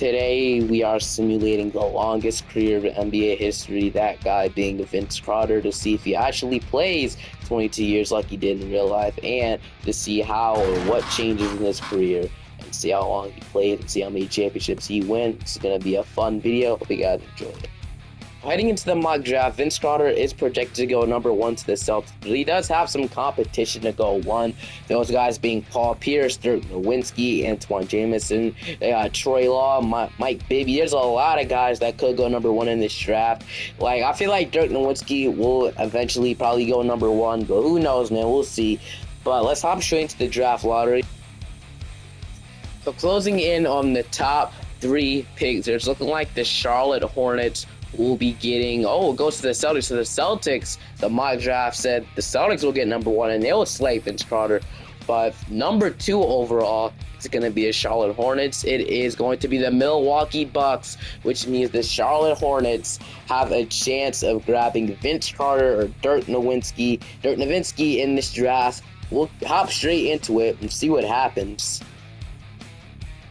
Today, we are simulating the longest career of NBA history, that guy being Vince Carter, to see if he actually plays 22 years like he did in real life, and to see how or what changes in his career, and see how long he played, and see how many championships he wins. It's going to be a fun video. Hope you guys enjoy it. Heading into the mock draft, Vince Carter is projected to go number 1 to the Celtics, but he does have some competition to go 1. Those guys being Paul Pierce, Dirk Nowitzki, Antoine Jamison, they got Troy Law, Mike Bibby. There's a lot of guys that could go number 1 in this draft. Like, I feel like Dirk Nowitzki will eventually probably go number 1, but who knows, man? We'll see. But let's hop straight into the draft lottery. So closing in on the top 3 picks, it's looking like the Charlotte Hornets will be getting, it goes to the Celtics. So the Celtics, the mock draft said the Celtics will get number 1 and they'll select Vince Carter. But number 2 overall is going to be the Charlotte Hornets. It is going to be the Milwaukee Bucks, which means the Charlotte Hornets have a chance of grabbing Vince Carter or Dirk Nowitzki. Dirk Nowitzki in this draft. We'll hop straight into it and see what happens.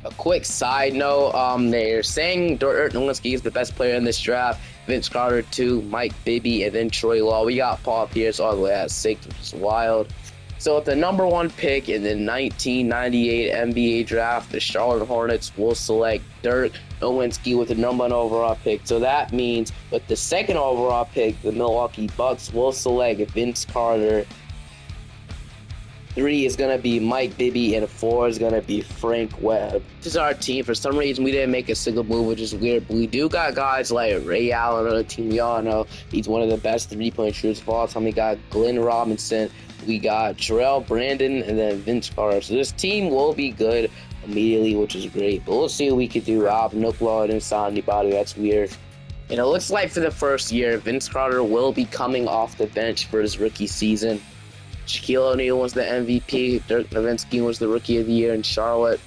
A quick side note, they're saying Dirk Nowitzki is the best player in this draft, Vince Carter 2, Mike Bibby, and then Troy Law. We got Paul Pierce all the way at 6, which is wild. So with the number 1 pick in the 1998 NBA draft, the Charlotte Hornets will select Dirk Nowitzki with the number 1 overall pick. So that means with the 2nd overall pick, the Milwaukee Bucks will select Vince Carter. 3 is going to be Mike Bibby, and 4 is going to be Frank Webb. This is our team. For some reason, we didn't make a single move, which is weird. But we do got guys like Ray Allen on the team. We all know he's one of the best three-point shooters of all time. We got Glenn Robinson. We got Jarrell Brandon, and then Vince Carter. So this team will be good immediately, which is great. But we'll see what we could do. I have no clue. I didn't sign anybody. That's weird. And it looks like for the first year, Vince Carter will be coming off the bench for his rookie season. Shaquille O'Neal was the MVP. Dirk Nowitzki was the Rookie of the Year in Charlotte,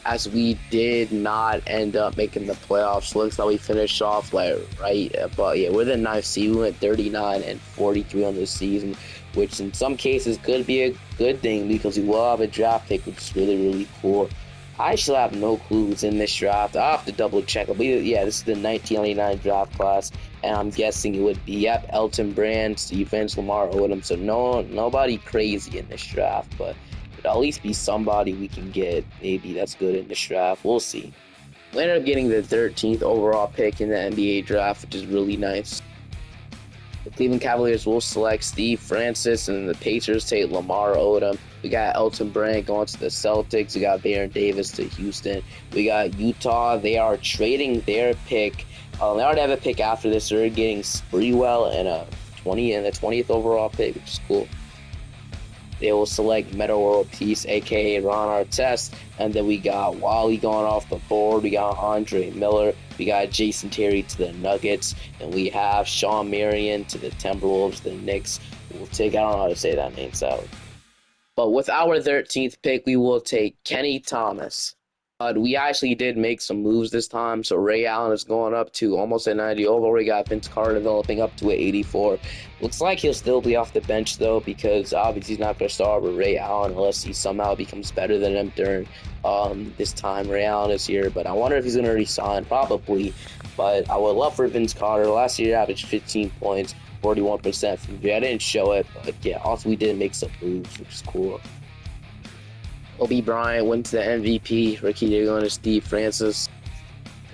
as we did not end up making the playoffs. Looks like we finished off right. But yeah, we're the 9th seed. We went 39-43 on this season, which in some cases could be a good thing because we will have a draft pick, which is really, really cool. I actually have no clue who's in this draft. I'll have to double check. But yeah, this is the 1999 draft class, and I'm guessing it would be, Elton Brand, defense, Lamar Odom. So nobody crazy in this draft, but it'd at least be somebody we can get. Maybe that's good in this draft. We'll see. We ended up getting the 13th overall pick in the NBA draft, which is really nice. The Cleveland Cavaliers will select Steve Francis, and the Pacers take Lamar Odom. We got Elton Brand going to the Celtics. We got Baron Davis to Houston. We got Utah. They are trading their pick. They already have a pick after this. They're getting Sprewell and the 20th overall pick, which is cool. They will select Metta World Peace, a.k.a. Ron Artest. And then we got Wally going off the board. We got Andre Miller. We got Jason Terry to the Nuggets. And we have Sean Marion to the Timberwolves, the Knicks. We'll take, I don't know how to say that name, so. But with our 13th pick, we will take Kenny Thomas. We actually did make some moves this time. So Ray Allen is going up to almost a 90 overall. We got Vince Carter developing up to an 84. Looks like he'll still be off the bench, though, because obviously he's not going to start with Ray Allen unless he somehow becomes better than him during this time Ray Allen is here. But I wonder if he's going to resign. Probably. But I would love for Vince Carter. Last year, he averaged 15 points, 41% from three. I didn't show it, but yeah, also we did make some moves, which is cool. Kobe Bryant went to the MVP. Ricky, they're going to Steve Francis.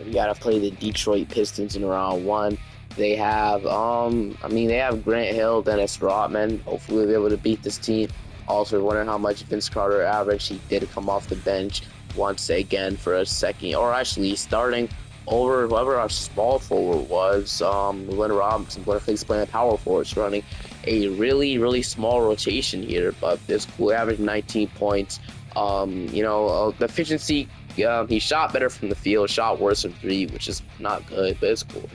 We got to play the Detroit Pistons in round 1. They have, they have Grant Hill, Dennis Rodman. Hopefully they'll be able to beat this team. Also, wondering how much Vince Carter averaged. He did come off the bench once again for a second, or actually starting over whoever our small forward was. Glenn Robinson, what if he's playing power forwards, running a really, really small rotation here, but this cool. Average 19 points. The efficiency, he shot better from the field, shot worse from 3, which is not good, but it's cool.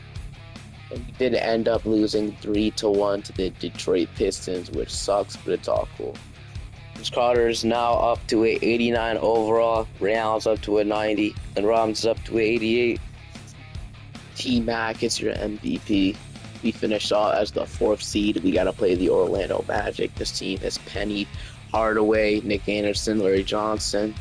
And we did end up losing 3-1 to the Detroit Pistons, which sucks, but it's all cool. Vince Carter is now up to a 89 overall. Ray Allen's up to a 90, and Robinson's up to a 88. T-Mac is your MVP. We finished off as the 4th seed. We got to play the Orlando Magic. This team is Penny Hardaway, Nick Anderson, Larry Johnson.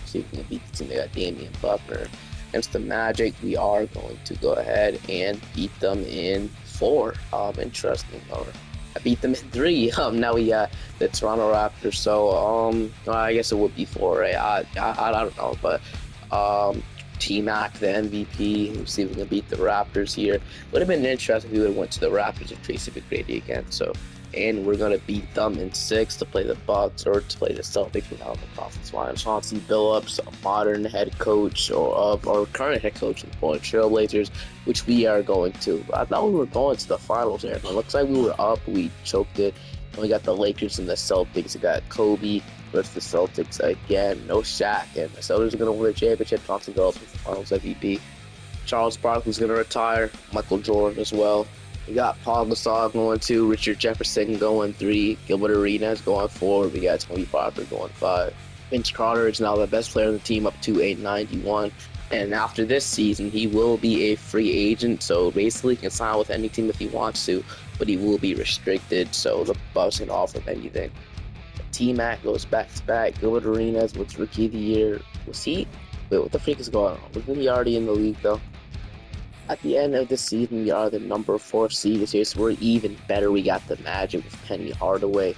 See if we can beat the team. They got Damian Butler. against the Magic, we are going to go ahead and beat them in 4. Interesting. Or I beat them in 3. Now we got the Toronto Raptors. So I guess it would be 4, right? I don't know, but T-Mac, the MVP. Let's see if we can beat the Raptors here. Would have been interesting if we would have went to the Raptors and Tracy McGrady again. So, and we're gonna beat them in 6 to play the Bucks or to play the Celtics without the conference finals. Chauncey Billups, a modern head coach or current head coach of the Portland Trail Blazers, which we are going to. I thought we were going to the finals there. It looks like we were up. We choked it. And we got the Lakers and the Celtics. We got Kobe versus the Celtics again. No Shaq, and the Celtics are going to win the championship. Chauncey Billups with the Finals MVP. Charles Barkley's going to retire. Michael Jordan as well. We got Paul Gasol going 2. Richard Jefferson going 3. Gilbert Arenas going 4. We got Tony Parker going 5. Vince Carter is now the best player on the team, up to a 91. And after this season, he will be a free agent. So basically, he can sign with any team if he wants to, but he will be restricted. So the Bucks can offer him anything. T-Mac goes back-to-back. Gilbert Arenas was Rookie of the Year. Was he? Wait, what the freak is going on? Wasn't he already in the league, though? At the end of the season, we are the number 4 seed this year, so we're even better. We got the Magic with Penny Hardaway.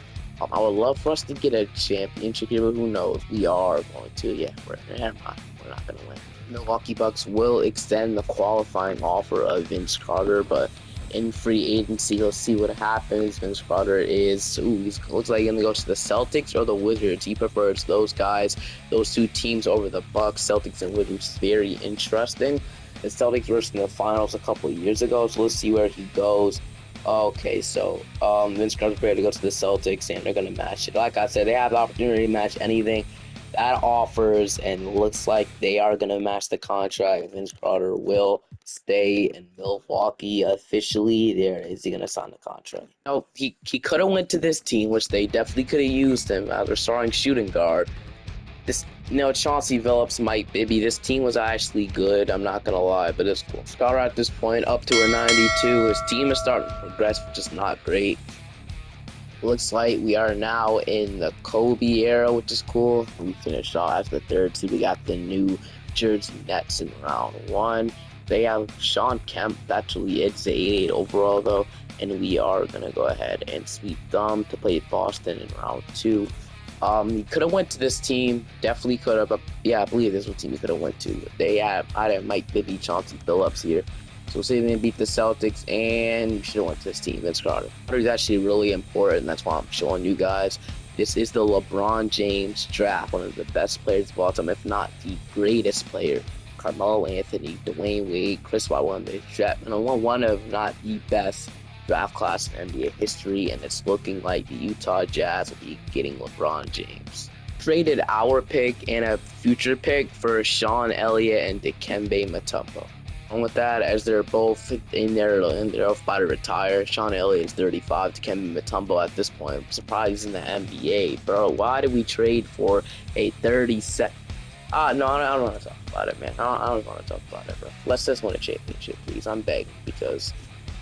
I would love for us to get a championship here, but who knows? We are going to. Yeah, never mind. We're not going to win. Milwaukee Bucks will extend the qualifying offer of Vince Carter, but in free agency, let's see what happens. Vince Carter is, looks like he's going to go to the Celtics or the Wizards. He prefers those guys, those 2 teams over the Bucks. Celtics and Wizards, very interesting. The Celtics were in the finals a couple of years ago, so let's see where he goes. Okay, so Vince Carter's ready to go to the Celtics, and they're going to match it. Like I said, they have the opportunity to match anything that offers, and looks like they are going to match the contract. Vince Carter will stay in Milwaukee officially. There is he going to sign the contract? No, he could have went to this team, which they definitely could have used him as a starting shooting guard. This, Chauncey Billups might, maybe this team was actually good, I'm not going to lie, but it's cool. Carter at this point up to a 92. His team is starting to progress, which is not great. Looks like we are now in the Kobe era, which is cool. We finished off as the 3rd seed. We got the New Jersey Nets in round 1. They have Sean Kemp. That's really it. It's 88 overall, though. And we are going to go ahead and sweep them to play Boston in round 2. He could have went to this team. Definitely could have. But yeah, I believe this was the team he could have went to. They had Mike Bibby, Chauncey Billups here. So we'll see if they beat the Celtics, and we should have went to this team. Vince Carter. Carter is actually really important. That's why I'm showing you guys. This is the LeBron James draft. One of the best players of all time, if not the greatest player. Carmelo Anthony, Dwayne Wade, Chris Paul won the draft. And one of, not the best draft class in NBA history, and it's looking like the Utah Jazz will be getting LeBron James. Traded our pick and a future pick for Sean Elliott and Dikembe Mutombo. And with that, as they're both in there and they're about to retire, Sean Elliott is 35, Dikembe Mutombo at this point. I'm surprised he's in the NBA, bro. Why did we trade for a 30-second? No, I don't want to talk about it, man. I don't want to talk about it, bro. Let's just win a championship, please. I'm begging, because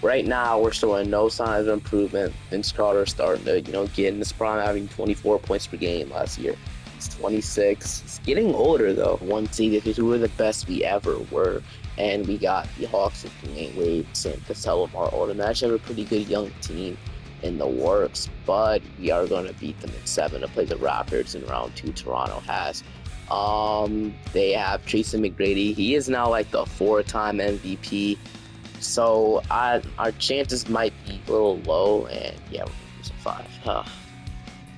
right now, we're showing no signs of improvement. Vince Carter starting to, get in this prime, having 24 points per game last year. He's 26. He's getting older, though. 1 seed, if we were the best we ever were. And we got the Hawks with Dwayne Wade, Sam Cassell, Lamar Odom. They actually have a pretty good young team in the works, but we are going to beat them in 7 to play the Raptors in round 2. Toronto has. They have Tracy McGrady. He is now like the 4-time MVP. So our chances might be a little low, and yeah, we're going to lose a 5.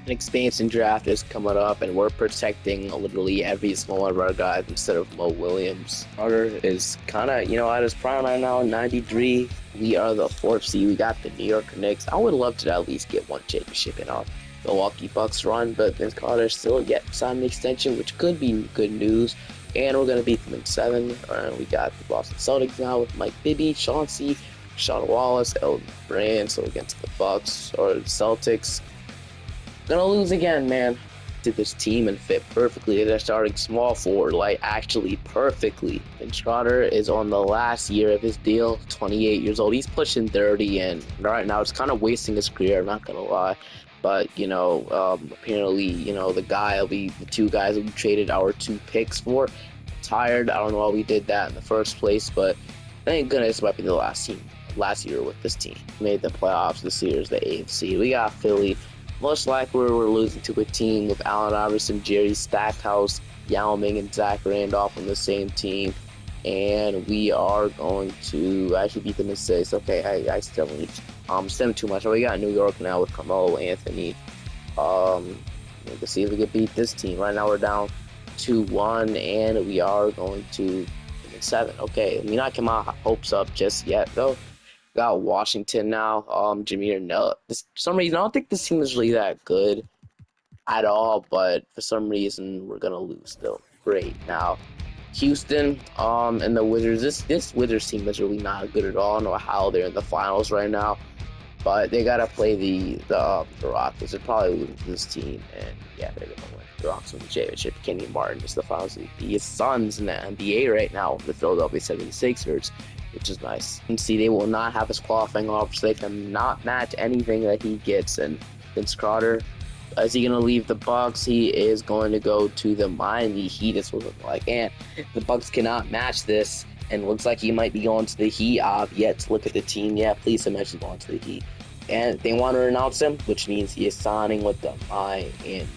An expansion draft is coming up, and we're protecting literally every single one of our guys instead of Mo Williams. Carter is kind of, at his prime right now, 93. We are the 4th seed. We got the New York Knicks. I would love to at least get 1 championship in our Milwaukee Bucks run, but Vince Carter still yet signed an extension, which could be good news. And we're going to beat them in 7. We got the Boston Celtics now with Mike Bibby, Chauncey, Sean Wallace, Elton Brand. So against the Bucks or the Celtics. Gonna lose again, man. To this team and fit perfectly. They're starting small forward, like actually perfectly. Vince Carter is on the last year of his deal, 28 years old. He's pushing 30, and right now it's kind of wasting his career, I'm not gonna lie. But, apparently, the 2 guys that we traded our 2 picks for, retired. I don't know why we did that in the first place, but thank goodness it might be the last year with this team. Made the playoffs this year is the AFC. We got Philly. Most likely we're losing to a team with Allen Iverson, Jerry Stackhouse, Yao Ming, and Zach Randolph on the same team. And we are going to actually beat them in 6. Okay, I still need stem too much. We got New York now with Carmelo Anthony. We can see if we can beat this team. Right now we're down 2-1, and we are going to 7. Okay, I mean, I can my hopes up just yet though. Got Washington now. Jameer Nelson. For some reason, I don't think this team is really that good at all, but for some reason we're gonna lose still. Great. Now Houston, and the Wizards. This Wizards team is really not good at all. I don't know how they're in the finals right now, but they gotta play the Rockets. They're probably losing to this team, and yeah, they're gonna win. The Rockets win the championship. Kenny Martin is the finals MVP. His son's in the NBA right now, the Philadelphia 76ers, which is nice. And see, they will not have his qualifying offer, so they cannot match anything that he gets. And Vince Carter, is he going to leave the Bucks? He is going to go to the Miami Heat. It's looking like, and the Bucks cannot match this, and looks like he might be going to the Heat. Yet to look at the team. Yeah, please mention going to the Heat. And they want to announce him, which means he is signing with the Miami Heat.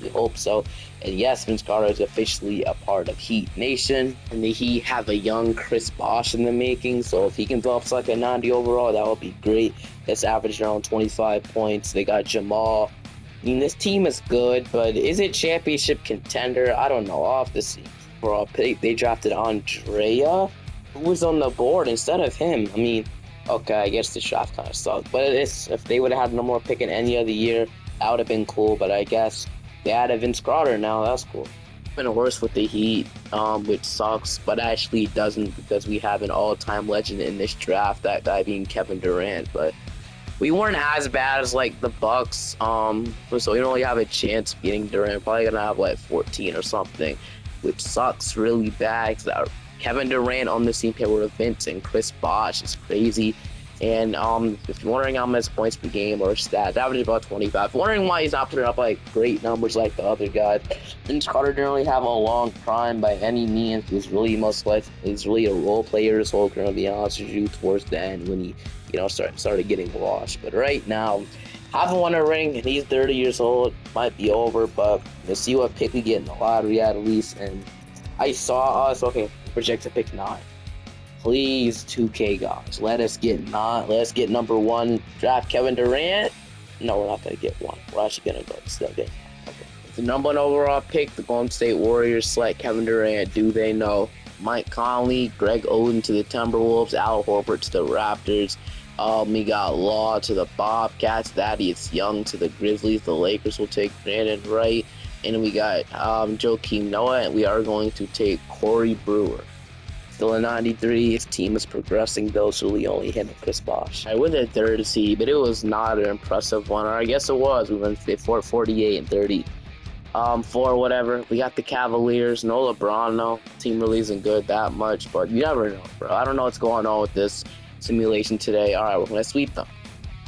We hope so. And yes, Vince Carter is officially a part of Heat Nation. And the Heat have a young Chris Bosh in the making. So if he can develop like a 90 overall, that would be great. That's averaged around 25 points. They got Jamal. I mean, this team is good, but is it championship contender? I don't know. Off the scene. For they drafted Andrea, who was on the board instead of him. I mean, okay, I guess the draft kind of sucked. But if they would have had no more pick in any other year, that would have been cool. But I guess they added Vince Carter now. That's cool. It's been worse with the Heat, which sucks, but actually doesn't, because we have an all-time legend in this draft, that guy being Kevin Durant. But we weren't as bad as like the Bucks, so we don't really have a chance of getting Durant. Probably gonna have like 14 or something, which sucks really bad. Kevin Durant on the same pair with Vince and Chris Bosh is crazy. And if you're wondering how many points per game or stats, average about 25. Wondering why he's not putting up like great numbers like the other guys. Vince Carter didn't really have a long prime by any means. He's really a role player his whole career, to be honest with you, towards the end when he, started getting washed. But right now, haven't won a ring, and he's 30 years old. Might be over, but we'll see what pick we get in the lottery at least. And I saw us, okay, project to pick 9. Please, 2K guys, let us get number 1. Draft Kevin Durant. No, we're not gonna get 1. We're actually gonna go instead. Okay. The number 1 overall pick, the Golden State Warriors select Kevin Durant. Do they know? Mike Conley, Greg Oden to the Timberwolves, Al Horford to the Raptors. We got Law to the Bobcats, Thaddeus Young to the Grizzlies. The Lakers will take Brandon Wright, and we got Joakim Noah, and we are going to take Corey Brewer. Still a 93. His team is progressing though, so we only hit Chris Bosh. I went at 3rd seed, but it was not an impressive one, or I guess it was. We went 48 and 30. For whatever. We got the Cavaliers. No LeBron, no. Team really isn't good that much, but you never know, bro. I don't know what's going on with this simulation today. All right, we're gonna sweep them.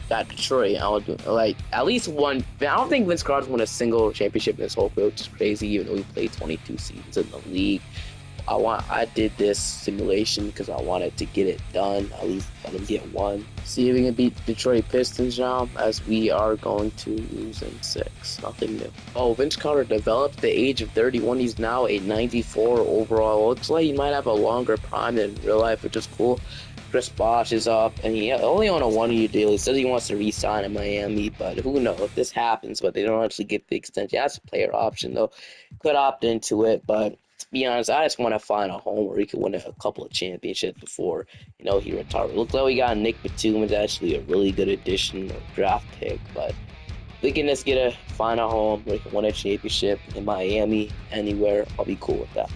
Got Detroit. I would do like at least one. I don't think Vince Carter's won a single championship in his whole career, which is crazy. Even though he played 22 seasons in the league. I did this simulation because I wanted to get it done. At least let him get 1. See if we can beat Detroit Pistons now, as we are going to lose in 6. Nothing new. Oh, Vince Carter developed at the age of 31. He's now a 94 overall. Looks like he might have a longer prime in real life, which is cool. Chris Bosh is up, and he only on a 1-year deal. He says he wants to re-sign in Miami, but who knows if this happens. But they don't actually get the extension. That's a player option though. Could opt into it, but to be honest, I just want to find a home where he can win a couple of championships before, he retires. Looks like we got Nick Batum, is actually a really good addition or draft pick, but we can just find a home where he can win a championship in Miami, anywhere. I'll be cool with that.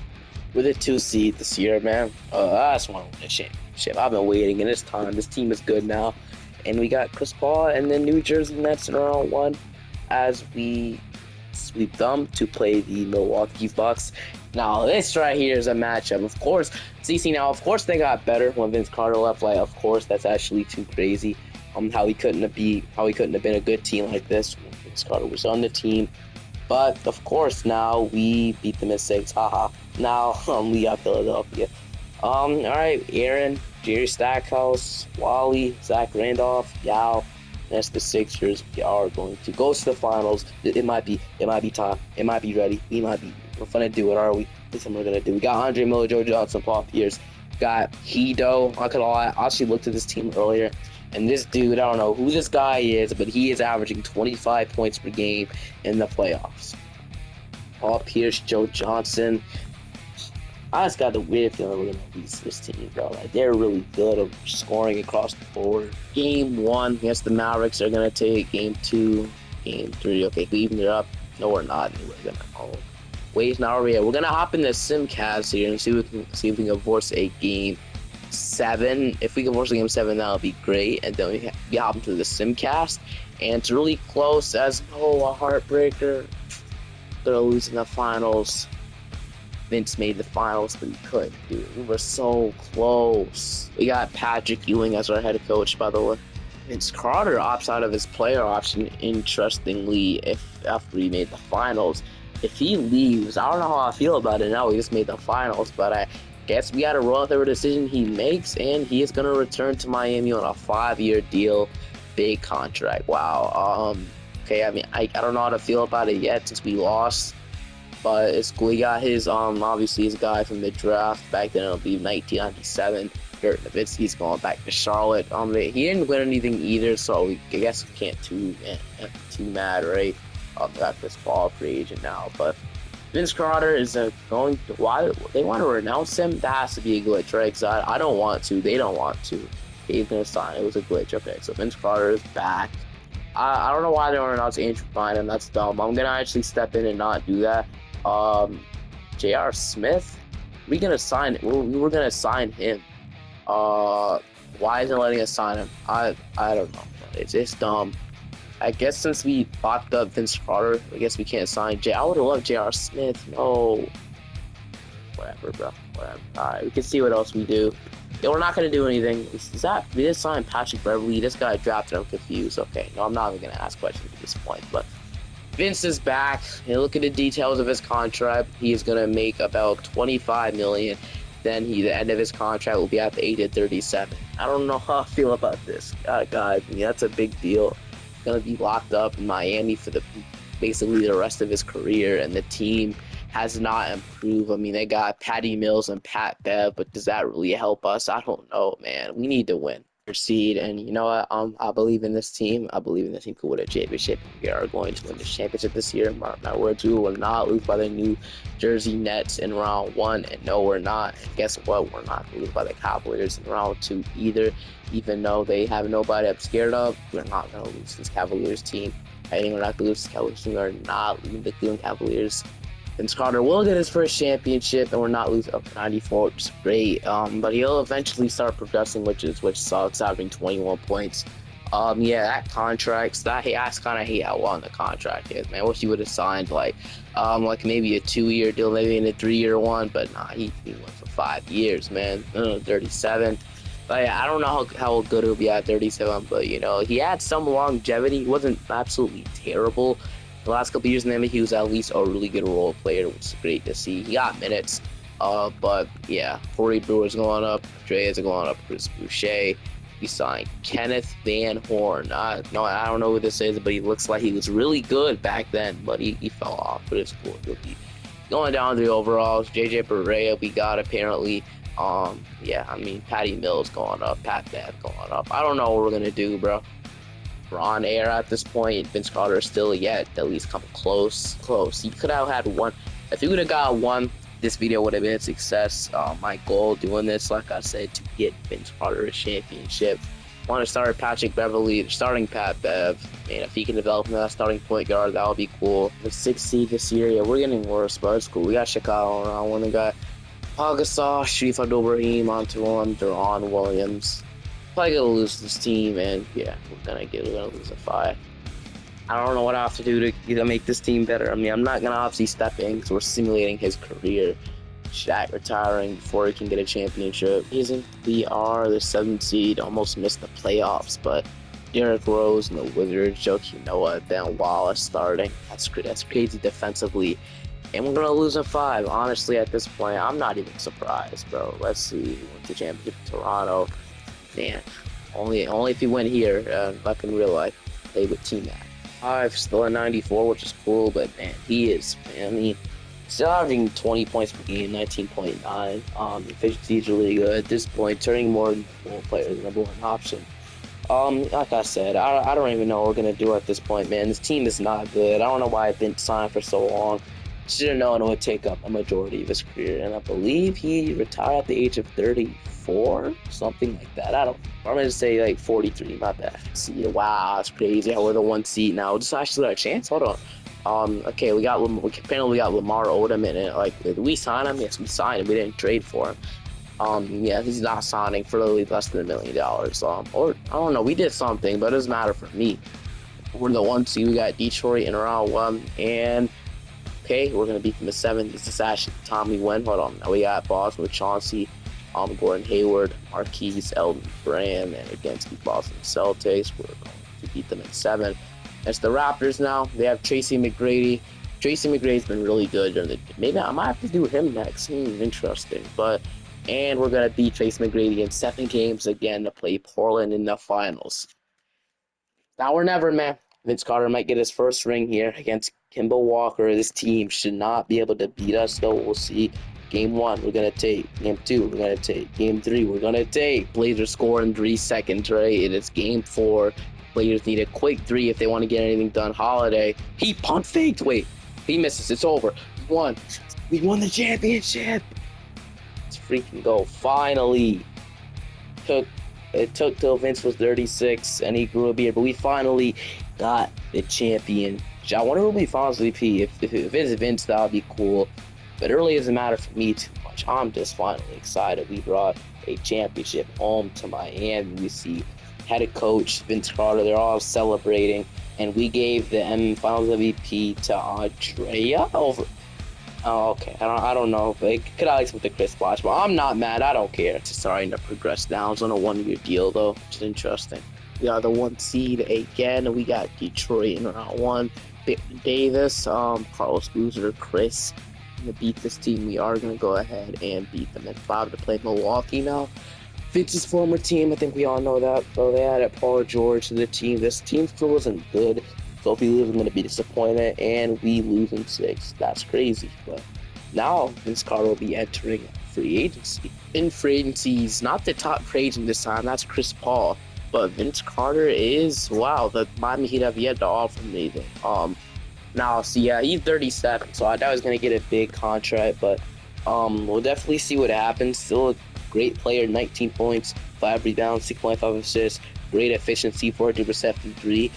With a 2 seed this year, man, I just want to win a championship. I've been waiting, and it's time. This team is good now, and we got Chris Paul and the New Jersey Nets in round 1 as we sweep them to play the Milwaukee Bucks. Now, this right here is a matchup. Of course, of course they got better when Vince Carter left. Like, of course, that's actually too crazy. How he couldn't have been a good team like this when Vince Carter was on the team. But of course, now we beat them in 6. Haha. Now we got Philadelphia. All right, Aaron, Jerry Stackhouse, Wally, Zach Randolph, Yao. That's the Sixers. We are going to go to the finals. It might be time. It might be ready. We're gonna do it, are we? This is what we're gonna do. We got Andre Miller, Joe Johnson, Paul Pierce. Got Hedo. I actually looked at this team earlier, and this dude, I don't know who this guy is, but he is averaging 25 points per game in the playoffs. Paul Pierce, Joe Johnson. I just got the weird feeling we're gonna lose this team, bro. Like, they're really good at scoring across the board. Game 1 against the Mavericks, they're gonna take game 2, game 3. Okay, we even it up. No, we're not. We're gonna wait. Now we're gonna hop in the Simcast here and see if we can force a game 7. If we can force a game 7, that'll be great. And then we hop into the Simcast, and it's really close. As a heartbreaker. They're losing the finals. Vince made the finals, but he couldn't, dude. We were so close. We got Patrick Ewing as our head coach, by the way. Vince Carter opts out of his player option, interestingly, after he made the finals. If he leaves, I don't know how I feel about it now. He just made the finals, but I guess we got to roll with every decision he makes, and he is going to return to Miami on a 5-year deal. Big contract. Wow. Okay, I mean, I don't know how to feel about it yet since we lost. But it's cool. He got his obviously his guy from the draft back then. It'll be 1997. Dirk Nowitzki's going back to Charlotte. He didn't win anything either, so I guess we can't too mad, right? Got Chris Paul free agent now, but Vince Carter is going to, why they want to renounce him? That has to be a glitch, right? Because I don't want to. They don't want to. He's gonna sign. It was a glitch. Okay, so Vince Carter is back. I don't know why they don't renounce Andrew Bynum. That's dumb. I'm gonna actually step in and not do that. J.R. Smith, we gonna sign. We were gonna sign him. Why isn't letting us sign him? I don't know. It's dumb. I guess since we bought up Vince Carter, I guess we can't sign I would have loved J.R. Smith. No. Whatever, bro. Whatever. Alright, we can see what else we do. Yeah, we're not gonna do anything. We did sign Patrick Beverly. This guy drafted. I'm confused. Okay, no, I'm not even gonna ask questions at this point, but Vince is back. And look at the details of his contract. He is gonna make about $25 million. Then the end of his contract will be at the age of 37. I don't know how I feel about this, guys. I mean, that's a big deal. He's gonna be locked up in Miami for basically the rest of his career, and the team has not improved. I mean, they got Patty Mills and Pat Bev, but does that really help us? I don't know, man. We need to win. Proceed, and you know what? I believe in this team. I believe in this team could win a championship. We are going to win the championship this year. Mark my words, we will not lose by the New Jersey Nets in round 1, and no, we're not. And guess what? We're not going to lose by the Cavaliers in round 2 either. Even though they have nobody I'm scared of, we're not going to lose this Cavaliers team. I think we're not going to lose this Cavaliers team. We're not losing the Cleveland Cavaliers. Vince Carter will get his first championship, and we're not losing up 94, which is great. But he'll eventually start progressing, which sucks, averaging 21 points. Yeah, that contract, I kind of hate how long the contract is, man. I wish he would have signed like maybe a 2-year deal, maybe in a 3-year one, but nah, he went for 5 years, man. 37. But yeah, I don't know how good he'll be at 37, but you know, he had some longevity. He wasn't absolutely terrible. The last couple years in the NBA, he was at least a really good role player, which is great to see. He got minutes, but yeah, Corey Brewer's going up, Dre is going up, Chris Boucher. We signed Kenneth Van Horn. I don't know who this is, but he looks like he was really good back then, but he fell off. But it's cool. Going down to the overalls, JJ Barea we got apparently. Yeah, I mean, Patty Mills going up, Pat Bev going up. I don't know what we're gonna do, bro. We're on air at this point. Vince Carter is still yet at least come close. He could have had one. If he would have got one, this video would have been a success. My goal doing this, like I said, to get Vince Carter a championship. Want to start Patrick Beverly, starting Pat Bev. And if he can develop that starting point guard, that would be cool. The 6th seed this year, yeah, we're getting worse, but it's cool. We got Chicago around one. We got Pagasaw, Sharif Abdul-Rahim, Antoine, Deron Williams. Probably gonna lose this team, and yeah, we're gonna lose a 5. I don't know what I have to do to make this team better. I mean, I'm not gonna obviously step in because we're simulating his career. Shaq retiring before he can get a championship. We are the 7th seed, almost missed the playoffs, but Derrick Rose and the Wizards, Joakim Noah, Ben Wallace starting. That's crazy defensively. And we're gonna lose in 5. Honestly, at this point, I'm not even surprised, bro. Let's see. We went to championship in Toronto. Man, only if you win here, like in real life, play with Team Mac. 5, still at 94, which is cool, but man, he is, man, I mean, still averaging 20 points per game, 19.9. Efficiency is really good at this point, turning more role player the number 1 option. Like I said, I don't even know what we're gonna do at this point, man. This team is not good. I don't know why I've been signed for so long. Should have known it would take up a majority of his career, and I believe he retired at the age of 34, something like that. I'm gonna say like 43. My bad. See, wow, that's crazy. We're the 1 seed now. Just actually got a chance. Hold on. Okay, apparently we got Lamar Odom in it. Like, did we sign him? Yes, we signed him. We didn't trade for him. Yeah, he's not signing for literally less than $1 million. Or I don't know. We did something, but it doesn't matter for me. We're the 1 seed. We got Detroit in round 1, and okay, we're gonna beat them at 7. This is actually the time we win. Hold on. Now we got Boston with Chauncey, Gordon Hayward, Marquise, Elton Brand, and against the Boston Celtics, we're going to beat them at 7. It's the Raptors now. They have Tracy McGrady. Tracy McGrady's been really good. Maybe I might have to do him next. Interesting. And we're gonna beat Tracy McGrady in 7 games again to play Portland in the finals. Now or never, man. Vince Carter might get his first ring here against Kemba Walker. This team should not be able to beat us, though. We'll see. Game 1, we're going to take. Game 2, we're going to take. Game 3, we're going to take. Blazers score in 3 seconds, right? It is Game 4. Blazers need a quick 3 if they want to get anything done. Holiday. He pump faked. Wait. He misses. It's over. We won. We won the championship. Let's freaking go. Finally. It took till Vince was 36 and he grew a beard, but we finally got the champion. I wonder who will be Finals MVP. If it's Vince, that would be cool. But it really doesn't matter for me too much. I'm just finally excited. We brought a championship home to Miami. We see head coach Vince Carter. They're all celebrating, and we gave the Finals MVP to Andrea over. Oh, okay. I don't know, but it could at least with the Chris Bosh, but I'm not mad. I don't care. It's starting to progress now. It's on a 1-year deal, though, which is interesting. We are the 1 seed again, and we got Detroit in round 1. Davis, Carlos Boozer, Chris. To beat this team, we are going to go ahead and beat them in 5 to play Milwaukee now. Vince's former team, I think we all know that. So they added Paul George to the team. This team still wasn't good. So if we lose, I'm going to be disappointed, and we lose in 6. That's crazy. But now Vince Carter will be entering free agency. In free agency, he's not the top free agent this time. That's Chris Paul. But Vince Carter is, wow, the Miami Heat have yet to offer me anything. Now, so yeah, he's 37, so I thought I was going to get a big contract, but we'll definitely see what happens. Still a great player, 19 points, 5 rebounds, 6.5 assists, great efficiency, 42% from 3.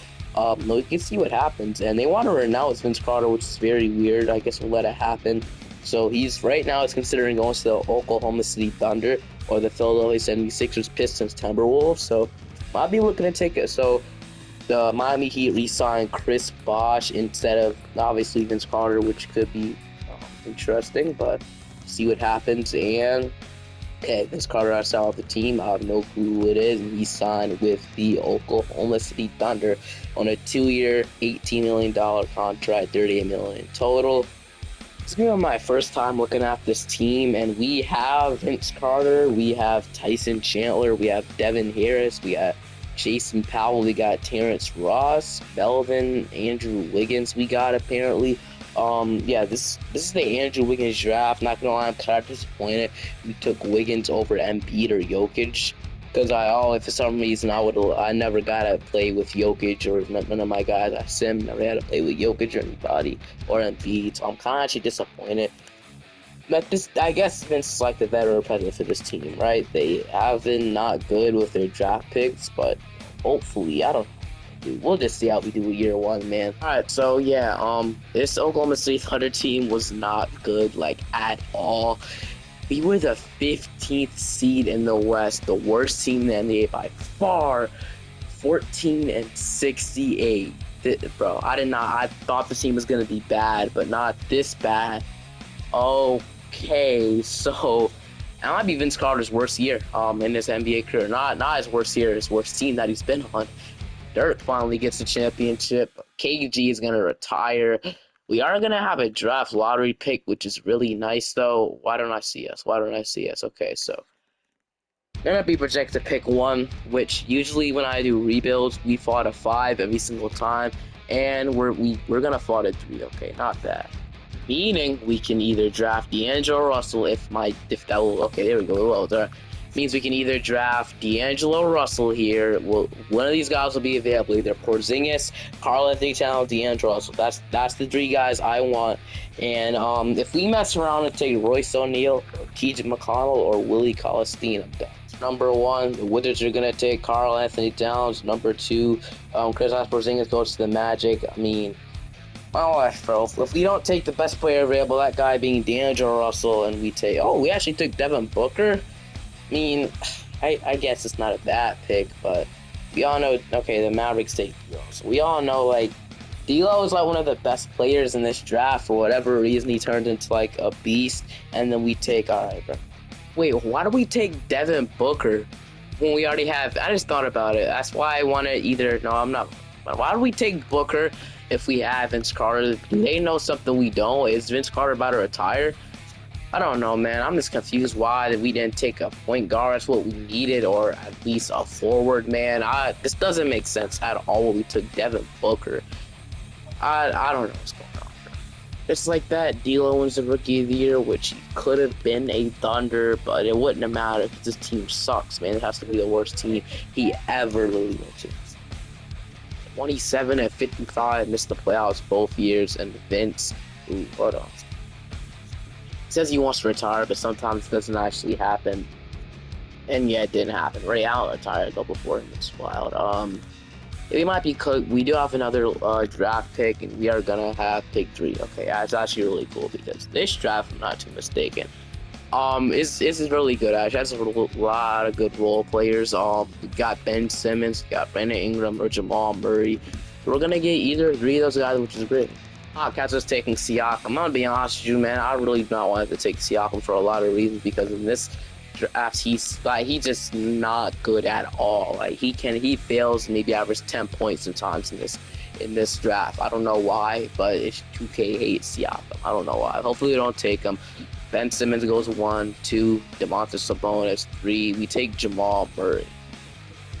We can see what happens, and they want to renounce Vince Carter, which is very weird. I guess we'll let it happen. So he's right now is considering going to the Oklahoma City Thunder or the Philadelphia 76ers, Pistons, Timberwolves. So might be looking to take it. So the Miami Heat re-signed Chris Bosh instead of obviously Vince Carter, which could be interesting, but see what happens. And okay, Vince Carter has out of the team. I have no clue who it is. And he signed with the Oklahoma City Thunder on a 2-year, $18 million contract, $38 million total. It's gonna be my first time looking at this team, and we have Vince Carter, we have Tyson Chandler, we have Devin Harris, we got Jason Powell, we got Terrence Ross, Melvin, Andrew Wiggins we got apparently. Yeah, this is the Andrew Wiggins draft. Not gonna lie, I'm kind of disappointed we took Wiggins over Embiid or Jokic, because if for some reason I never got to play with Jokic, or none of my guys I sim never had to play with Jokic or anybody or Embiid, so I'm kind of actually disappointed. But I guess Vince is like the veteran president for this team, right? They have been not good with their draft picks, but hopefully, I don't know. We'll just see how we do year 1, man. Alright, so yeah, this Oklahoma City Thunder team was not good, like, at all. We were the 15th seed in the West, the worst team in the NBA by far, 14-68. Bro, I thought the team was going to be bad, but not this bad. Okay, so that might be Vince Carter's worst year in his NBA career. Not his worst year, his worst team that he's been on. Dirk finally gets a championship. KG is gonna retire. We are gonna have a draft lottery pick, which is really nice though. Why don't I see us? Why don't I see us? Okay, so gonna be projected to pick 1, which usually when I do rebuilds, we fought a 5 every single time, and we're gonna fought a 3. Okay, not bad. Meaning we can either draft D'Angelo Russell if that will, okay, there we go. Well, there means we can either draft D'Angelo Russell here. Well, one of these guys will be available, either Porzingis, Karl-Anthony Towns, D'Angelo Russell. That's the 3 guys I want. And if we mess around and take Royce O'Neal, TJ McConnell, or Willie Cauley-Stein, I'm done. Number 1, the Wizards are gonna take Karl-Anthony Towns. Number 2, Kristaps Porzingis goes to the Magic. I mean, oh, bro, if we don't take the best player available, that guy being D'Angelo Russell, and we take, we actually took Devin Booker. I mean, I guess it's not a bad pick, but we all know, okay, the Mavericks take D'Lo. So we all know, like, D'Lo is like one of the best players in this draft. For whatever reason, he turned into like a beast, and then we take, all right, bro. Wait, why do we take Devin Booker when we already have, I just thought about it. That's why I want to either, no, I'm not. Why do we take Booker if we have Vince Carter? Do they know something we don't? Is Vince Carter about to retire? I don't know, man. I'm just confused why we didn't take a point guard. That's what we needed, or at least a forward, man. This doesn't make sense at all. We took Devin Booker. I don't know what's going on. It's like that. D'Lo wins the Rookie of the Year, which he could have been a Thunder, but it wouldn't have mattered because this team sucks, man. It has to be the worst team he ever really went to. 27 and 55, missed the playoffs both years, and Vince, hold on. Says he wants to retire, but sometimes it doesn't actually happen. And yeah, it didn't happen. Ray Allen retired though before him. It's wild. We might be we do have another draft pick, and we are gonna have pick 3. Okay, it's actually really cool because this draft, if I'm not too mistaken, is really good. Actually, has a lot of good role players. We got Ben Simmons, we got Brandon Ingram, or Jamal Murray. So we're gonna get either 3 of those guys, which is great. Cats was taking Siakam. I'm gonna be honest with you, man. I really do not want to take Siakam for a lot of reasons, because in this draft, he's just not good at all. Like he fails, maybe average 10 points sometimes in this draft. I don't know why, but it's 2K hates Siakam. I don't know why. Hopefully we don't take him. Ben Simmons goes 1, 2, Domantas Sabonis 3. We take Jamal Murray.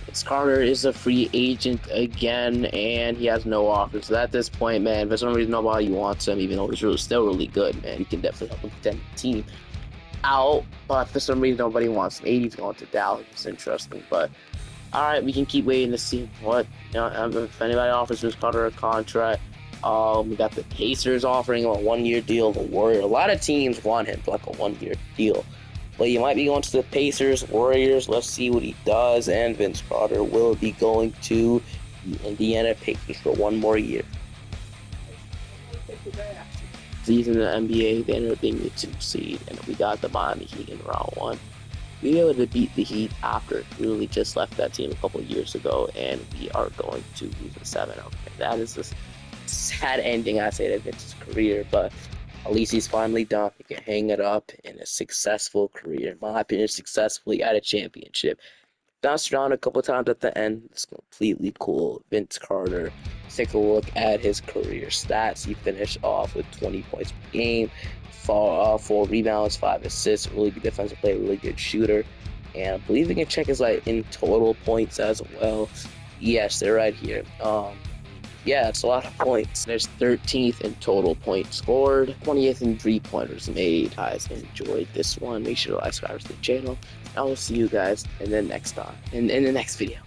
Vince Carter is a free agent again, and he has no offers. So at this point, man, for some reason nobody wants him, even though he's still really good, man. He can definitely help him contend the team out, but for some reason nobody wants him. 80's going to Dallas. It's interesting, but all right, we can keep waiting to see what, if anybody offers Vince Carter a contract. We got the Pacers offering him a 1-year deal. The Warriors, a lot of teams want him for like a 1-year deal. But you might be going to the Pacers, Warriors. Let's see what he does. And Vince Carter will be going to the Indiana Pacers for 1 more year. Season in the NBA, they ended up being the 2 seed, and we got the Miami Heat in round 1. We were able to beat the Heat after we really just left that team a couple years ago, and we are going to lose in 7. Okay, that is a sad ending, I say, to Vince's career, but at least he's finally done. He can hang it up in a successful career. In my opinion, successfully at a championship. Bounced around a couple times at the end. It's completely cool. Vince Carter. Let's take a look at his career stats. He finished off with 20 points per game, 4 rebounds, 5 assists. Really good defensive player, really good shooter. And I believe we can check his in total points as well. Yes, they're right here. Yeah, it's a lot of points. There's 13th in total points scored, 20th in 3-pointers made. Guys, enjoyed this one. Make sure to like, subscribe to the channel. I will see you guys in the next time, in the next video.